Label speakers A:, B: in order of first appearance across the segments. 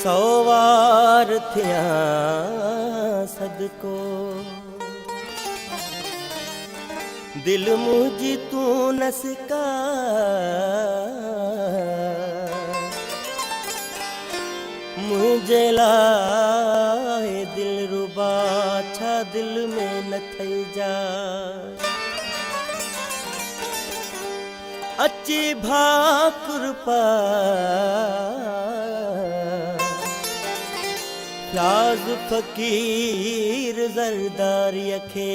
A: सौवार थिया सदको दिल मुझी तू नसका मुझे लाए दिल रुबा छा दिल में न थई जा अची भाकुर पा राज फकीर जरदारी खे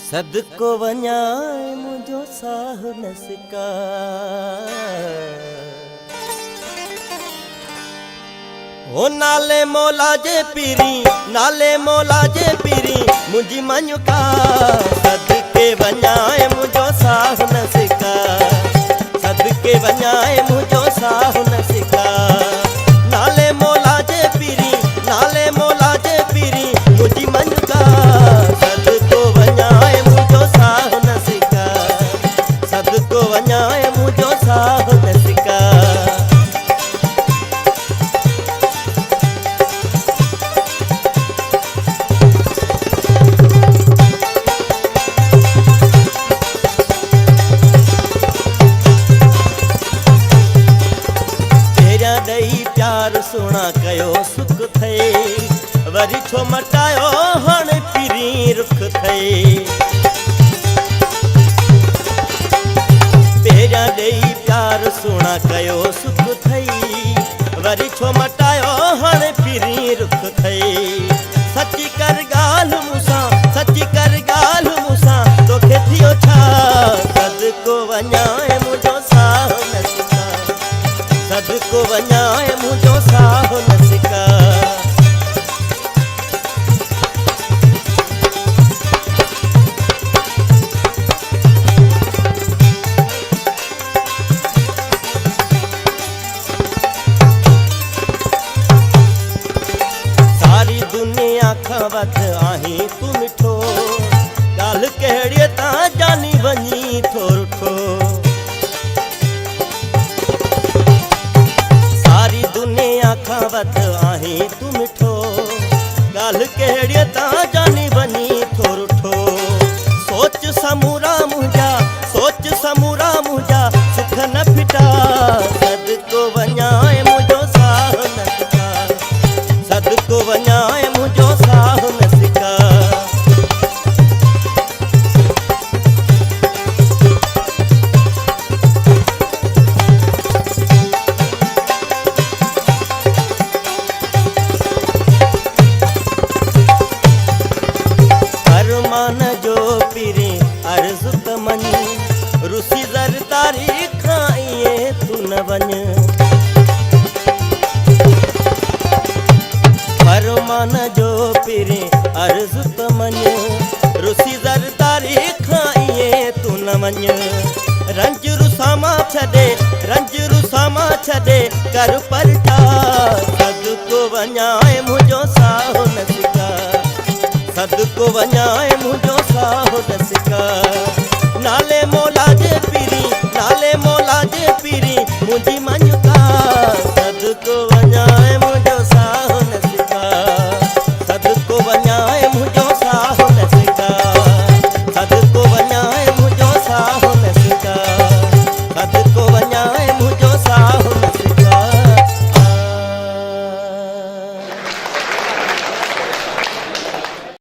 A: सदको वञाए मुझो साह नसका ओ नाले मौला जे पीरी नाले मौला जे पीरी मुझी मनुका सदके वञाए मुझो साह नसका सदके वञाए मुझो साह नसका नाले मौला जे पीरी नाले मौला जे पीरी मुझी मनुका सदको वञाए मुझो साह नसका सदको वञाए मुझो साह नसका प्यार सुना कयो सुख थे वरी छो मटायो हण पीरी रुख थे पेरा दई प्यार सुना कयो सुख थे वरी छो मटायो हण पीरी रुख थे सच्ची कर गाल मूसा सच्ची कर गाल मूसा तोखे थियो छा सदको वञाए मुझो साह नसका सदको वञाए मुझो साह नसका सारी दुनिया खां वध आहीं तू मिठो ॻाल्हि कहिड़ी ता जानी वञी थो रुठो सारी दुनिया खां वध आहीं तू मिठो ॻाल्हि कहिड़ी ता जानी वञी थो रुठो सोच समूरा मुंहिंजा सोच समूरा मुंहिंजा सुख न फिटा सदको वञाए मुझो साह नसका सदको वञाए मुझो साह नसका मान जो पीरे अर्ज तमन रुसी जरदारी खाइए तू न वञ फरमान जो पीरे अर्ज तमन रुसी जरदारी खाइए तू न वञ रंज रुसामा छॾे कर परटा सदको वञाए मुझो साह नसका सदको वञाए मुझो साह नसका नाले मौला जे पी